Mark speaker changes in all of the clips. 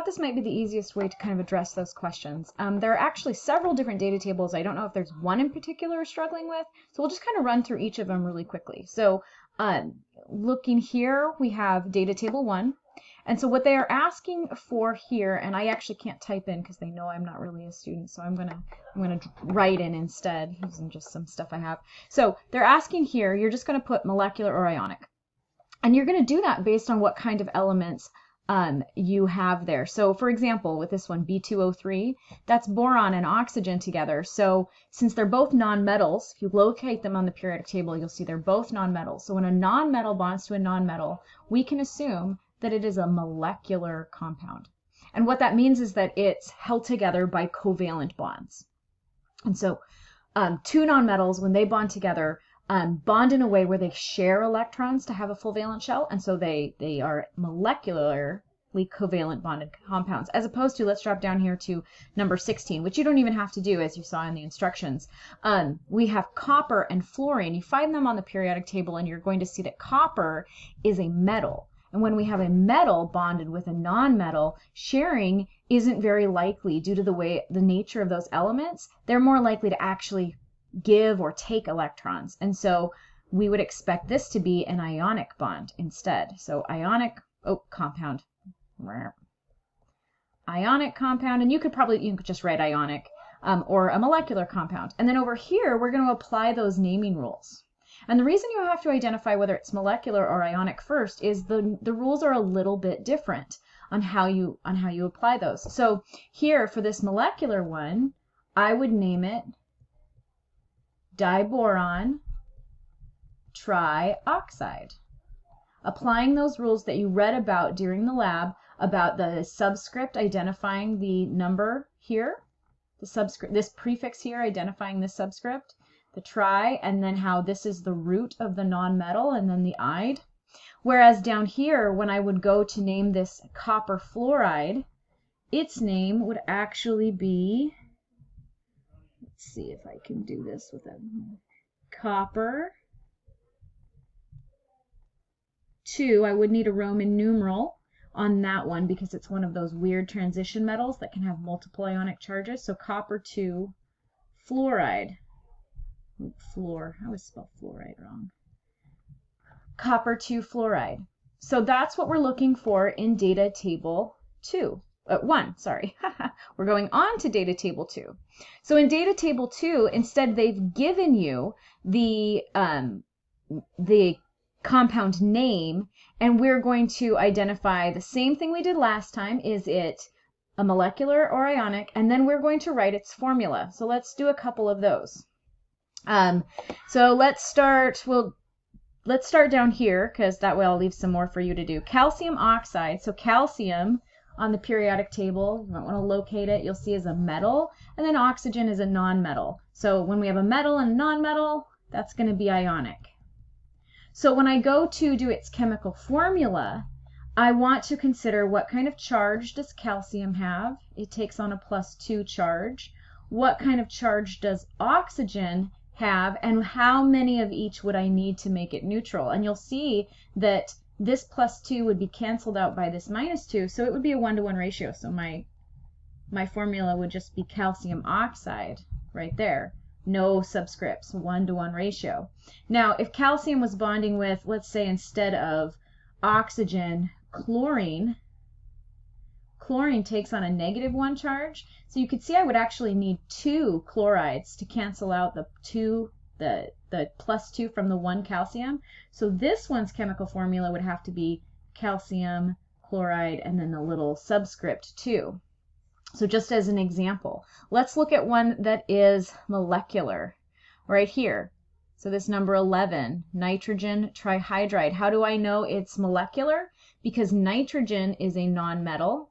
Speaker 1: thought this might be the easiest way to kind of address those questions. There are actually several different data tables. I don't know if there's one in particular we're struggling with, so we'll just kind of run through each of them really quickly. So looking here, we have data table 1. And so what they are asking for here, and I actually can't type in because they know I'm not really a student, so I'm gonna write in instead using just some stuff I have. So they're asking here, you're just gonna put molecular or ionic. And you're gonna do that based on what kind of elements you have there. So for example, with this one, B2O3, that's boron and oxygen together. So since they're both nonmetals, if you locate them on the periodic table, you'll see they're both nonmetals. So when a nonmetal bonds to a nonmetal, we can assume that it is a molecular compound. And what that means is that it's held together by covalent bonds. And so two nonmetals, when they bond together, bond in a way where they share electrons to have a full valence shell, and so they are molecularly covalent bonded compounds, as opposed to, let's drop down here to number 16, which you don't even have to do, as you saw in the instructions. We have copper and fluorine. You find them on the periodic table, and you're going to see that copper is a metal. And when we have a metal bonded with a nonmetal, sharing isn't very likely due to the nature of those elements. They're more likely to actually give or take electrons. And so we would expect this to be an ionic bond instead. So ionic, compound. Ionic compound, and you could just write ionic, or a molecular compound. And then over here, we're going to apply those naming rules. And the reason you have to identify whether it's molecular or ionic first is the rules are a little bit different on how you apply those. So here for this molecular one, I would name it diboron trioxide. Applying those rules that you read about during the lab about the subscript identifying the number here, the subscript, this prefix here identifying this subscript, the tri, and then how this is the root of the nonmetal, and then the ide. Whereas down here, when I would go to name this copper fluoride, its name would actually be, let's see if I can do this with a copper 2. I would need a Roman numeral on that one because it's one of those weird transition metals that can have multiple ionic charges. So copper 2 fluoride. I always spell fluoride wrong. Copper 2 fluoride. So that's what we're looking for in data table 1. Sorry. We're going on to data table 2. So in data table 2, instead they've given you the compound name, and we're going to identify the same thing we did last time. Is it a molecular or ionic? And then we're going to write its formula. So let's do a couple of those. So let's start down here, because that way I'll leave some more for you to do. Calcium oxide. So calcium on the periodic table, you might want to locate it, you'll see is a metal, and then oxygen is a nonmetal. So when we have a metal and a nonmetal, that's going to be ionic. So when I go to do its chemical formula, I want to consider what kind of charge does calcium have. It takes on a +2 charge. What kind of charge does oxygen have, and how many of each would I need to make it neutral? And you'll see that this +2 would be canceled out by this -2, so it would be a 1-to-1 ratio. So my formula would just be calcium oxide right there. No subscripts, 1-to-1 ratio. Now, if calcium was bonding with, let's say instead of oxygen, chlorine takes on a -1 charge. So you could see I would actually need 2 chlorides to cancel out the +2 from the 1 calcium. So this one's chemical formula would have to be calcium chloride and then the little subscript 2. So just as an example, let's look at one that is molecular right here. So this number 11, nitrogen trihydride. How do I know it's molecular? Because nitrogen is a nonmetal,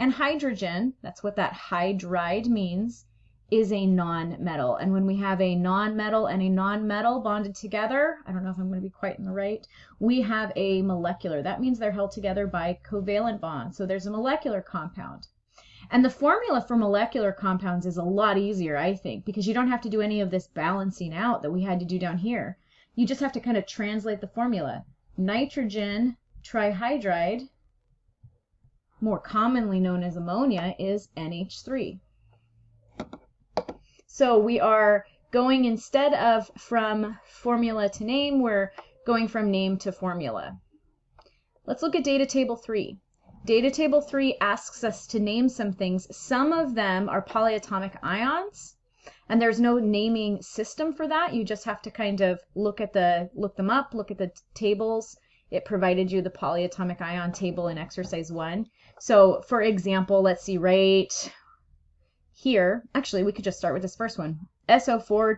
Speaker 1: and hydrogen, that's what that hydride means, is a nonmetal. And when we have a nonmetal and a nonmetal bonded together, I don't know if I'm going to be quite in the right, we have a molecular. That means they're held together by covalent bonds. So there's a molecular compound. And the formula for molecular compounds is a lot easier, I think, because you don't have to do any of this balancing out that we had to do down here. You just have to kind of translate the formula. Nitrogen trihydride more commonly known as ammonia, is NH3. So we are going, instead of from formula to name, we're going from name to formula. Let's look at data table 3. Data table 3 asks us to name some things. Some of them are polyatomic ions, and there's no naming system for that. You just have to kind of look them up, look at the tables. It provided you the polyatomic ion table in exercise 1. So for example, let's see right here, actually we could just start with this first one. SO4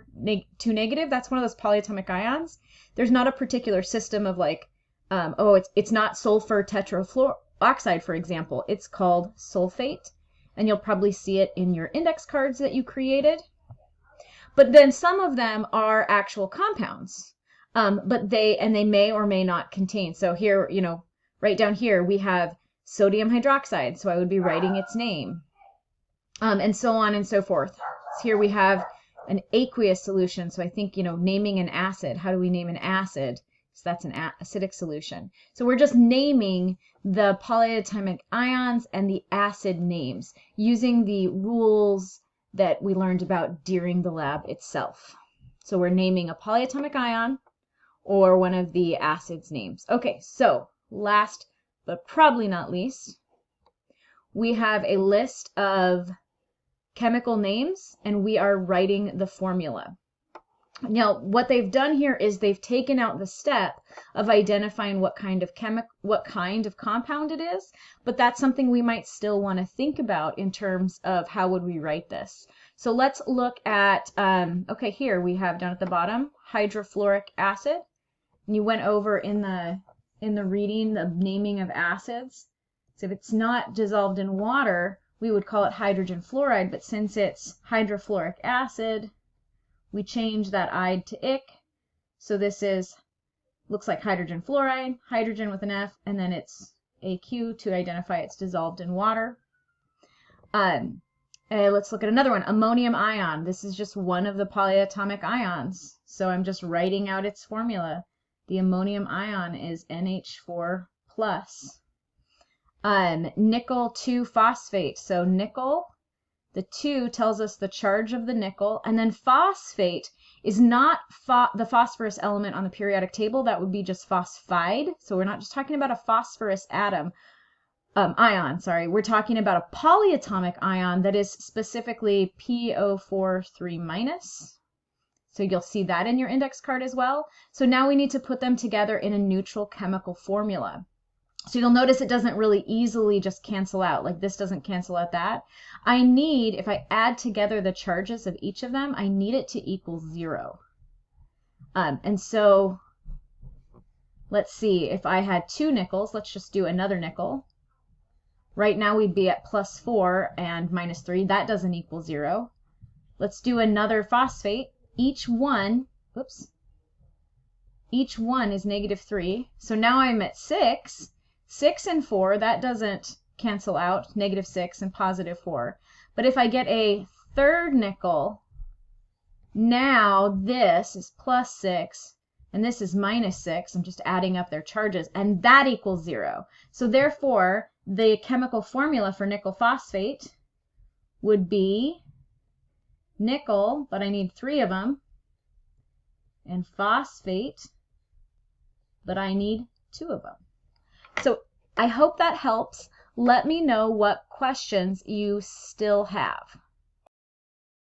Speaker 1: 2 negative, that's one of those polyatomic ions. There's not a particular system of like, it's not sulfur tetrafluoroxide, for example. It's called sulfate, and you'll probably see it in your index cards that you created. But then some of them are actual compounds, but they may or may not contain. So here, right down here, we have sodium hydroxide, so I would be writing its name, and so on and so forth. So here we have an aqueous solution, so I think, naming an acid. How do we name an acid? So that's an acidic solution. So we're just naming the polyatomic ions and the acid names using the rules that we learned about during the lab itself. So we're naming a polyatomic ion or one of the acids names. Okay, so last but probably not least, we have a list of chemical names, and we are writing the formula. Now, what they've done here is they've taken out the step of identifying what kind of compound it is, but that's something we might still want to think about in terms of how would we write this. So let's look at, okay, here we have down at the bottom, hydrofluoric acid. And you went over in the reading the naming of acids. So if it's not dissolved in water, we would call it hydrogen fluoride, but since it's hydrofluoric acid, we change that "ide" to "ic." So this looks like hydrogen fluoride, hydrogen with an F, and then it's AQ to identify it's dissolved in water. Let's look at another one, ammonium ion. This is just one of the polyatomic ions. So I'm just writing out its formula. The ammonium ion is NH4+. Nickel 2 phosphate. So nickel, the 2 tells us the charge of the nickel, and then phosphate is not the phosphorus element on the periodic table. That would be just phosphide. So we're not just talking about a phosphorus ion, we're talking about a polyatomic ion that is specifically PO4 3-. So you'll see that in your index card as well. So now we need to put them together in a neutral chemical formula. So you'll notice it doesn't really easily just cancel out, like this doesn't cancel out that. I need, if I add together the charges of each of them, I need it to equal 0. And so let's see, if I had 2 nickels, let's just do another nickel. Right now we'd be at +4 and -3. That doesn't equal 0. Let's do another phosphate. Each one is -3. So now I'm at 6. 6 and 4, that doesn't cancel out, -6 and +4. But if I get a third nickel, now this is +6 and this is -6. I'm just adding up their charges, and that equals 0. So therefore, the chemical formula for nickel phosphate would be nickel, but I need 3 of them, and phosphate, but I need 2 of them. So I hope that helps. Let me know what questions you still have.